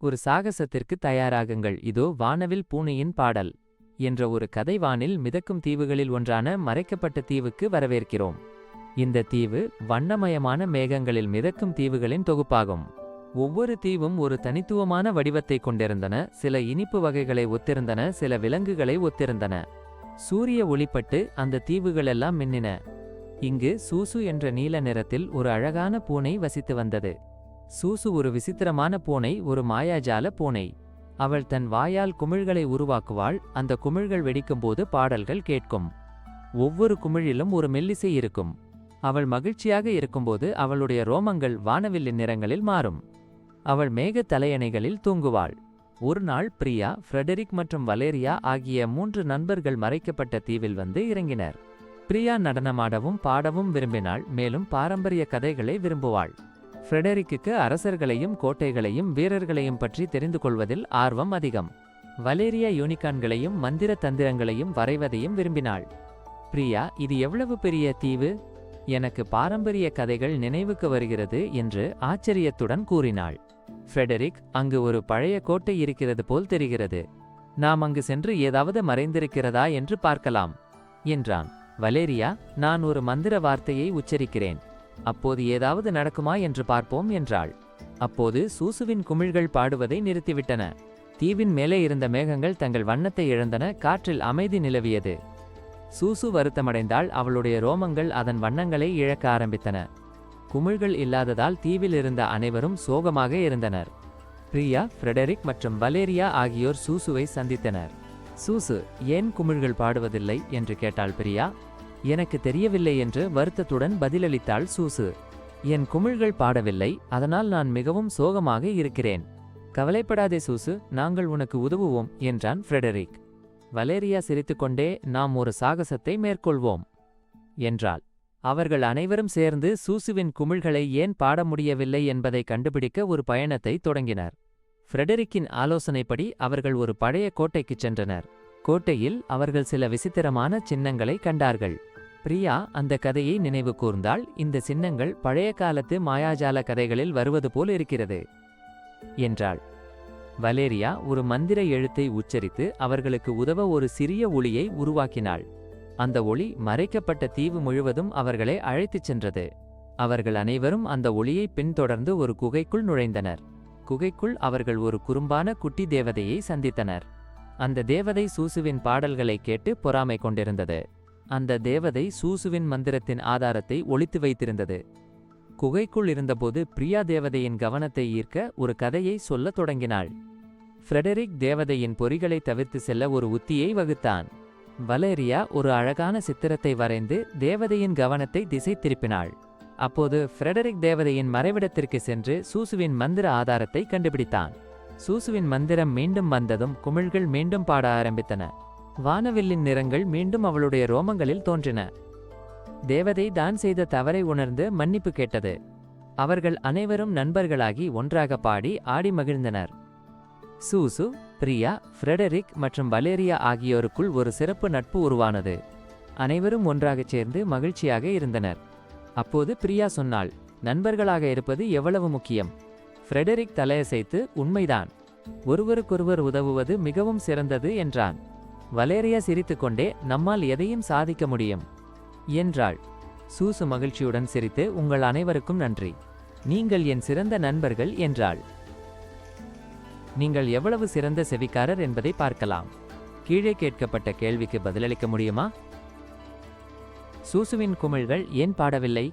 ஒரு சாகசத்திற்கு தயாராகுங்கள், இதோ வானவில் பூனையின் பாடல் என்ற ஒரு கதை. வானில் மிதக்கும் தீவுகளில் ஒன்றான மறைக்கப்பட்ட தீவுக்கு வரவேற்கிறோம். இந்த தீவு வண்ணமயமான மேகங்களில் மிதக்கும் தீவுகளின் தொகுப்பாகும். ஒவ்வொரு தீவும் ஒரு தனித்துவமான வடிவத்தை கொண்டிருந்தன. சில இனிப்பு வகைகளை ஒத்திருந்தன, சில விலங்குகளை ஒத்திருந்தன. சூரிய ஒளிப்பட்டு அந்த தீவுகளெல்லாம் மின்னின. இங்கு சூசு என்ற நீல நிறத்தில் ஒரு அழகான பூனை வசித்து வந்தது. சூசு ஒரு விசித்திரமான பூனை, ஒரு மாயாஜால பூனை. அவள் தன் வாயால் குமிழ்களை உருவாக்குவாள். அந்த குமிழ்கள் வெடிக்கும்போது பாடல்கள் கேட்கும். ஒவ்வொரு குமிழிலும் ஒரு மெல்லிசை இருக்கும். அவள் மகிழ்ச்சியாக இருக்கும்போது அவளுடைய ரோமங்கள் வானவில்லின் நிறங்களில் மாறும். அவள் மேக தலையணைகளில் தூங்குவாள். ஒரு நாள் பிரியா, ஃப்ரெடரிக் மற்றும் வலேரியா ஆகிய 3 நண்பர்கள் மறைக்கப்பட்ட தீவில் வந்து இறங்கினர். பிரியா நடனமாடவும் பாடவும் விரும்பினாள், மேலும் பாரம்பரிய கதைகளை விரும்புவாள். ஃப்ரெடரிக்கு அரசர்களையும் கோட்டைகளையும் வீரர்களையும் பற்றி தெரிந்து கொள்வதில் ஆர்வம் அதிகம். வலேரியா யூனிகான்களையும் மந்திர தந்திரங்களையும் வரைவதையும் விரும்பினாள். பிரியா, இது எவ்வளவு பெரிய தீவு! எனக்கு பாரம்பரிய கதைகள் நினைவுக்கு வருகிறது என்று ஆச்சரியத்துடன் கூறினாள். ஃப்ரெடரிக், அங்கு ஒரு பழைய கோட்டை இருக்கிறது போல் தெரிகிறது. நாம் அங்கு சென்று ஏதாவது மறைந்திருக்கிறதா என்று பார்க்கலாம் என்றான். வலேரியா, நான் ஒரு மந்திர வார்த்தையை உச்சரிக்கிறேன், அப்போது ஏதாவது நடக்குமா என்று பார்ப்போம் என்றாள். அப்போது சூசுவின் குமிழ்கள் பாடுவதை நிறுத்திவிட்டன. தீவின் மேலே இருந்த மேகங்கள் தங்கள் வண்ணத்தை இழந்தன. காற்றில் அமைதி நிலவியது. சூசு வருத்தமடைந்தாள். அவளுடைய ரோமங்கள் அதன் வண்ணங்களை இழக்க ஆரம்பித்தன. குமிழ்கள் இல்லாததால் தீவில் இருந்த அனைவரும் சோகமாக இருந்தனர். பிரியா, ஃப்ரெடரிக் மற்றும் வலேரியா ஆகியோர் சூசுவை சந்தித்தனர். சூசு, ஏன் குமிழ்கள் பாடுவதில்லை என்று கேட்டாள் பிரியா. எனக்கு தெரியவில்லை என்று வருத்தத்துடன் பதிலளித்தாள் சூசு. என் குமிழ்கள் பாடவில்லை, அதனால் நான் மிகவும் சோகமாக இருக்கிறேன். கவலைப்படாதே சூசு, நாங்கள் உனக்கு உதவுவோம் என்றான் ஃப்ரெடரிக். வலேரியா சிரித்துக்கொண்டே, நாம் ஒரு சாகசத்தை மேற்கொள்வோம் என்றாள். அவர்கள் அனைவரும் சேர்ந்து சூசுவின் குமிழ்களை ஏன் பாட முடியவில்லை என்பதை கண்டுபிடிக்க ஒரு பயணத்தை தொடங்கினர். ஃப்ரெடரிக்கின் ஆலோசனைப்படி அவர்கள் ஒரு பழைய கோட்டைக்குச் சென்றனர். கோட்டையில் அவர்கள் சில விசித்திரமான சின்னங்களை கண்டார்கள். பிரியா அந்த கதையை நினைவு கூர்ந்தாள். இந்த சின்னங்கள் பழைய காலத்து மாயாஜால கதைகளில் வருவது போல் இருக்கிறது என்றாள். வலேரியா ஒரு மந்திர எழுத்தை உச்சரித்து அவர்களுக்கு உதவ ஒரு சிறிய ஒளியை உருவாக்கினாள். அந்த ஒளி மறைக்கப்பட்ட தீவு முழுவதும் அவர்களை அழைத்துச் சென்றது. அவர்கள் அனைவரும் அந்த ஒளியை பின்தொடர்ந்து ஒரு குகைக்குள் நுழைந்தனர். குகைக்குள் அவர்கள் ஒரு குறும்பான குட்டி தேவதையை சந்தித்தனர். அந்த தேவதை சூசுவின் பாடல்களை கேட்டு பொறாமை கொண்டிருந்தது. அந்த தேவதை சூசுவின் மந்திரத்தின் ஆதாரத்தை ஒளித்து வைத்திருந்தது. குகைக்குள் இருந்தபோது பிரியா தேவதையின் கவனத்தை ஈர்க்க ஒரு கதையை சொல்லத் தொடங்கினாள். ஃப்ரெடரிக் தேவதையின் பொறிகளை தவிர்த்து செல்ல ஒரு உத்தியை வகுத்தான். வலேரியா ஒரு அழகான சித்திரத்தை வரைந்து தேவதையின் கவனத்தை திசை திருப்பினாள். அப்போது ஃப்ரெடரிக் தேவதையின் மறைவிடத்திற்கு சென்று சூசுவின் மந்திர ஆதாரத்தை கண்டுபிடித்தான். சூசுவின் மந்திரம் மீண்டும் வந்ததும் குமிழ்கள் மீண்டும் பாட ஆரம்பித்தன. வானவில்லின் நிறங்கள் மீண்டும் அவளுடைய ரோமங்களில் தோன்றின. தேவதை தான் செய்த தவறை உணர்ந்து மன்னிப்பு கேட்டது. அவர்கள் அனைவரும் நண்பர்களாகி ஒன்றாக பாடி ஆடி மகிழ்ந்தனர். சூசு, பிரியா, ஃப்ரெடரிக் மற்றும் வலேரியா ஆகியோருக்குள் ஒரு சிறப்பு நட்பு உருவானது. அனைவரும் ஒன்றாகச் சேர்ந்து மகிழ்ச்சியாக இருந்தனர். அப்போது பிரியா சொன்னாள், நண்பர்களாக இருப்பது எவ்வளவு முக்கியம். ஃப்ரெடரிக் தலையசைத்து, உண்மைதான், ஒருவருக்கொருவர் உதவுவது மிகவும் சிறந்தது என்றான். வலேரியா சிரித்துக்கொண்டே, நம்மால் எதையும் சாதிக்க முடியும் என்றாள். சூசு மகிழ்ச்சியுடன் சிரித்து, உங்கள் அனைவருக்கும் நன்றி, நீங்கள் என் சிறந்த நண்பர்கள் என்றாள். நீங்கள் எவ்வளவு சிறந்த செவிக்காரர் என்பதை பார்க்கலாம். கீழே கேட்கப்பட்ட கேள்விக்கு பதிலளிக்க முடியுமா? சூசுவின் குமிழ்கள் ஏன் பாடவில்லை?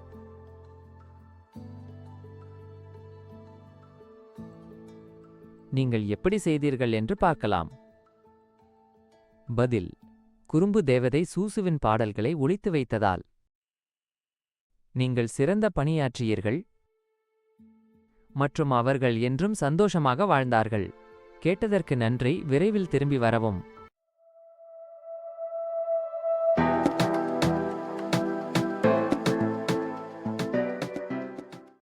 நீங்கள் எப்படி செய்தீர்கள் என்று பார்க்கலாம். பதில்: குறும்பு தேவதை சூசுவின் பாடல்களை ஒளித்து வைத்ததால். நீங்கள் சிறந்த பணியாற்றியீர்கள் மற்றும் அவர்கள் என்றும் சந்தோஷமாக வாழ்ந்தார்கள். கேட்டதற்கு நன்றி. விரைவில் திரும்பி வரவும்.